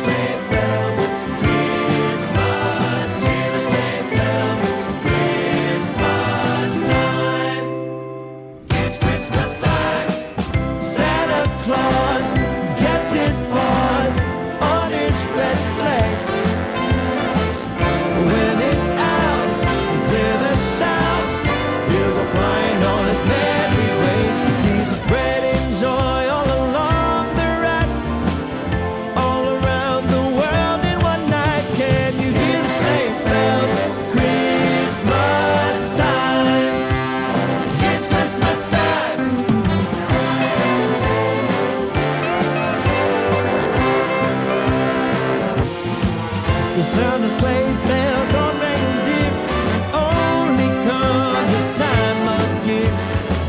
sleigh bells, it's Christmas. Hear the sleigh bells, it's Christmas time. It's Christmas time. Santa Claus gets his paws on his red sleigh. When his elves clear the shouts, he'll go flying on his merry way. He's spreading joy all along the route, all around the world in one night. Can you hear the sleigh bells? It's Christmas time. It's Christmas time. The sound of sleigh bells on reindeer only comes this time of year.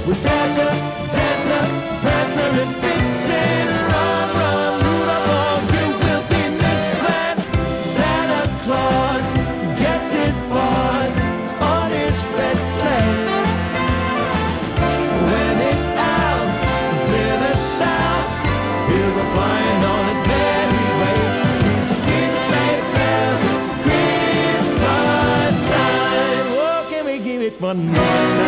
With Dasher, Dancer, Prancer, and Vixen, run, run, Rudolph, all you will be missed when Santa Claus gets his paws on his red sleigh. When his elves clear the shouts, he'll go flying on his merry way. He's hear the sleigh bells, it's Christmas time. Oh, can we give it one more time?